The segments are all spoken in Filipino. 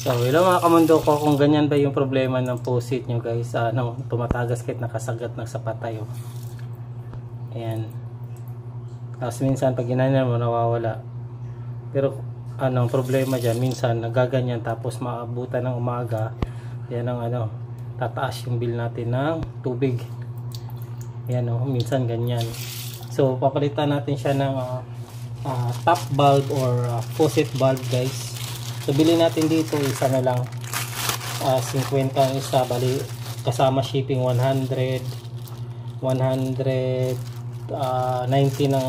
So, hello mga kamundo ko, kung ganyan ba yung problema ng faucet nyo guys, tumatagas kahit nakasagat ng sapat tayo. Ayan. Tapos minsan pag ginanyan mo, nawawala. Pero, ang problema dyan, minsan nagaganyan tapos maabutan ng umaga, yan ang tataas yung bill natin ng tubig. Ayan minsan ganyan. So, papalitan natin siya ng top valve or faucet valve guys. So bilhin natin dito isa na lang 50 ang isa, bali kasama shipping 190 ng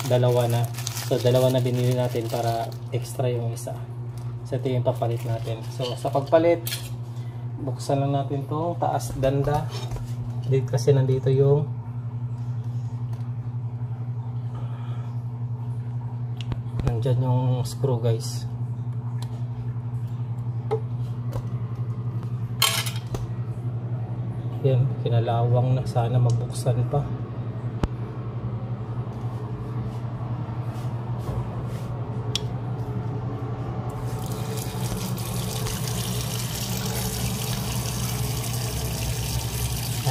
dalawa na. So dalawa na binili natin para extra yung isa. So ito yung papalit natin. So sa pagpalit, buksan lang natin to taas danda. Dito kasi nandito yung nandyan yung screw guys. Yan, kinalawang na, sana mabuksan pa.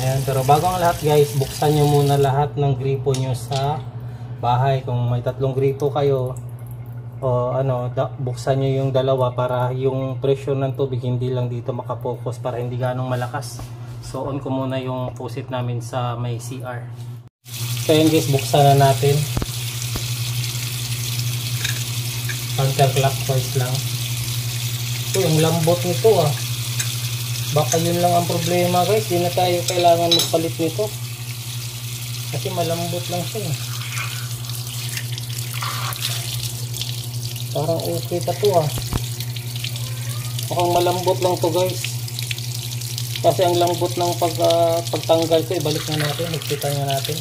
Ayan, pero bago ang lahat guys, buksan nyo muna lahat ng gripo nyo sa bahay. Kung may 3 gripo kayo o buksan nyo yung dalawa para yung pressure ng tubig hindi lang dito makapokus, para hindi ganong malakas. So on ko muna yung faucet namin sa may CR. So yun guys, buksan na natin. Counterclockwise lang. So yung lambot nito baka yun lang ang problema guys, di na tayo kailangan magpalit nito kasi malambot lang siya. Parang okay pa to mukhang malambot lang to guys. Kasi ang lambot ng pagtanggal ko, ibalik na natin, higpitan na natin.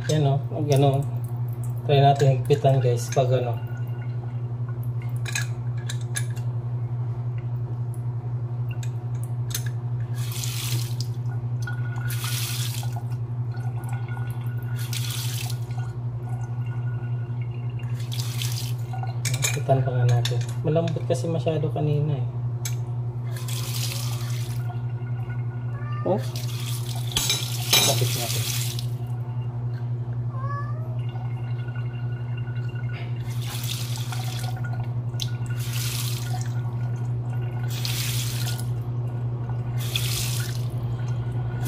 Yan gano'n. Try natin higpitan guys, pag pa nga natin. Malambot kasi masyado kanina kapit natin.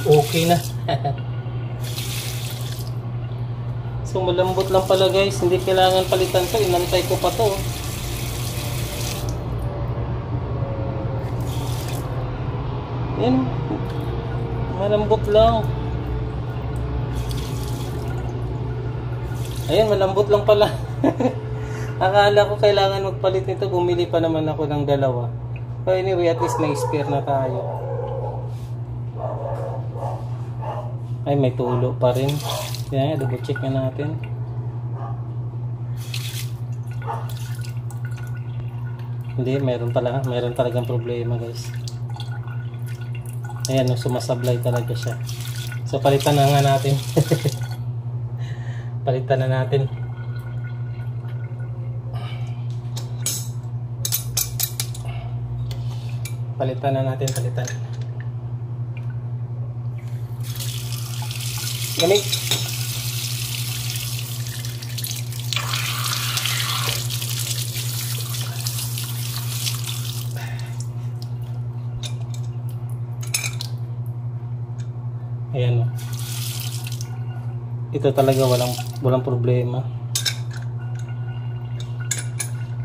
Okay na. So malambot lang pala guys, hindi kailangan palitan to, inantay ko pa to. Yan, malambot lang. Ayan, malambot lang pala. Akala ko kailangan magpalit nito, bumili pa naman ako ng dalawa. But anyway, at least may spare na tayo. Ay, may tulo pa rin. Yan, double check na natin. Hindi, meron talagang problema guys. Ayan, sumasablay talaga siya. So palitan na nga natin. Palitan na natin. Palitan. Gamit. Ayan ito talaga walang problema.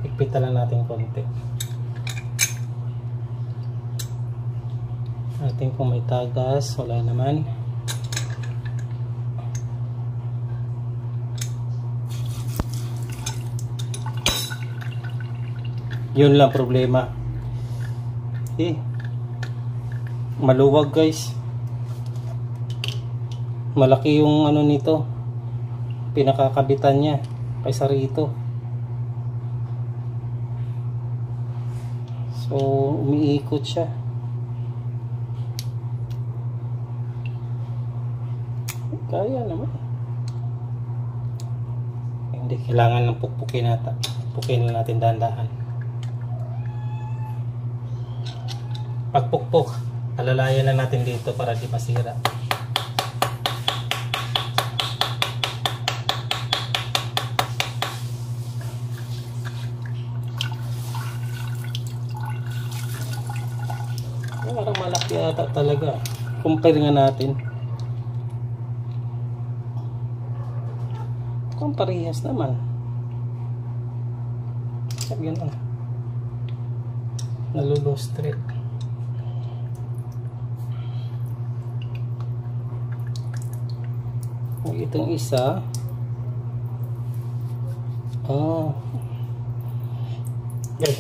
Higpitan lang natin konti. Natin kung may tagas, wala naman. Yun lang problema. Maluwag guys. Malaki yung nito, pinakakabitan niya kaysa rito. So umiikot siya. Kaya naman. Hindi kailangan ng pukpukin natin. Pukpukin na natin dahan-dahan. Pagpukpok, alalayan na natin dito para di masira. Parang malaki ata talaga. Compare nga natin. Kung parehas naman. Sabi ganun. Nalulustret. Itong isa. Oh. Okay.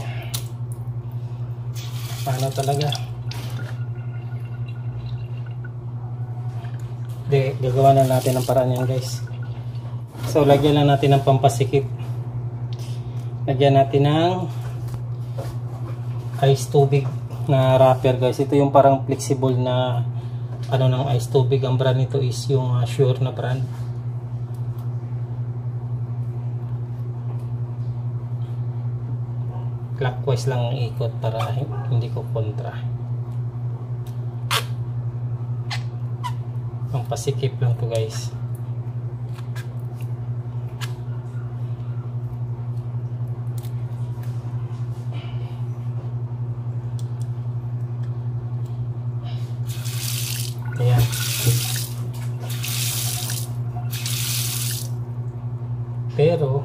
Paano talaga? Hindi, gagawa na natin ang paraan yan guys. So lagyan lang natin ng pampasikip. Lagyan natin ng ice tubig na wrapper guys. Ito yung parang flexible na ano ng ice tubig. Ang brand nito is yung Sure na brand. Clockwise lang ang ikot para hindi ko kontra. Ang pasikip lang to guys. Ayan. Pero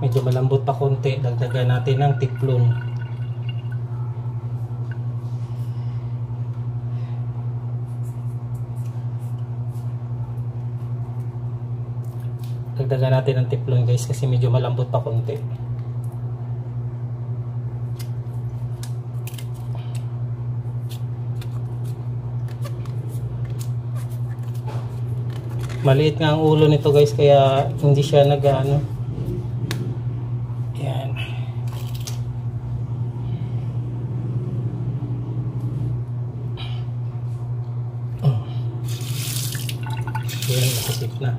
medyo malambot pa konti. Dagdagan natin ng tiplon. Dagdagan natin ng tiplon guys kasi medyo malambot pa konti. Maliit nga ang ulo nito guys kaya hindi siya nag-ano. Yan. Yan, masakit na.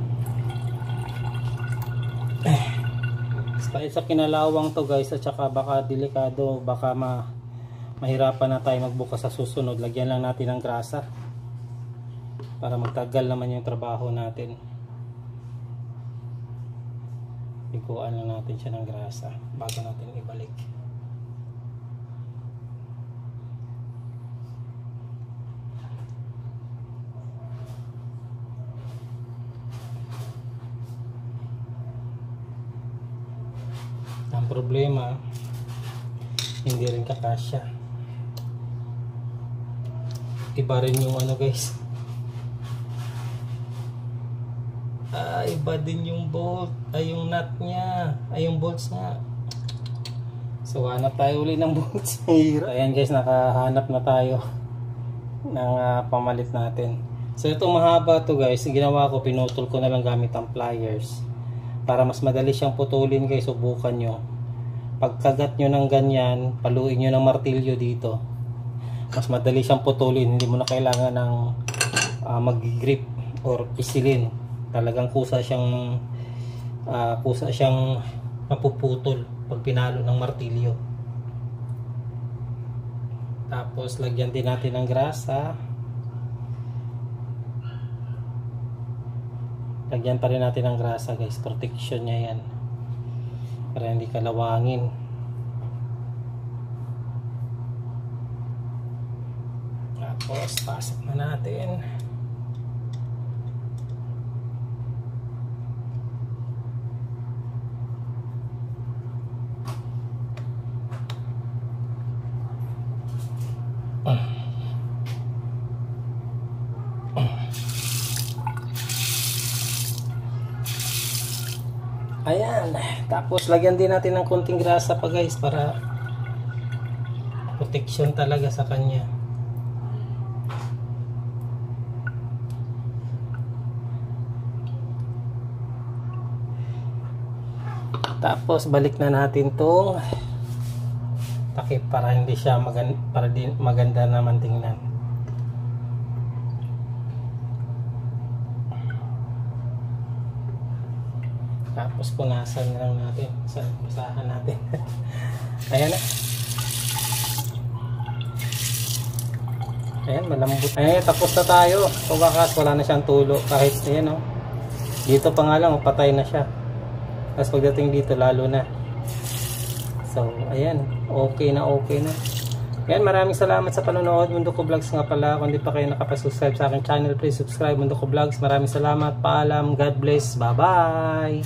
Dahil sa kinalawang to guys at saka baka delikado, baka mahirapan na tayo magbukas sa susunod, lagyan lang natin ng grasa para magtagal naman yung trabaho natin. Ikuan lang natin siya ng grasa bago natin ibalik. Ang problema, hindi rin kakasya. Iba rin yung ano guys. Iba din yung bolt, yung nut niya, yung bolts nga. So hanap tayo ulit ng bolts. Ayan guys, nakahanap na tayo ng pamalit natin. So ito mahaba to guys, ginawa ko, pinutol ko na lang gamit ang pliers para mas madali siyang putulin guys. Subukan nyo, pagkagat nyo ng ganyan, paluin nyo ng martilyo dito, mas madali siyang putulin. Hindi mo na kailangan ng mag-grip or pisilin. Talagang kusa siyang mapuputol pag pinalo ng martilyo. Tapos lagyan din natin ng grasa. Lagyan pa rin natin ng grasa guys, protection niya yan para hindi kalawangin. Tapos pasok na natin. Ayan, tapos lagyan din natin ng konting grasa pa guys para protection talaga sa kanya. Tapos balik na natin tong takip para hindi siya maganda naman tingnan. Tapos punasan na lang natin. Basahan natin. Ayan na. Ayan, malambot. Ayan, tapos na tayo. So, bakas, wala na siyang tulo. Kahit, ayan o. Dito pa nga lang, patay na siya. Tapos pagdating dito, lalo na. So, ayan. Okay na, okay na. Ayan, maraming salamat sa panonood. Mundo Ko Vlogs nga pala. Kung di pa kayo nakapasubscribe sa aking channel, please subscribe. Mundo Ko Vlogs. Maraming salamat. Paalam. God bless. Bye-bye.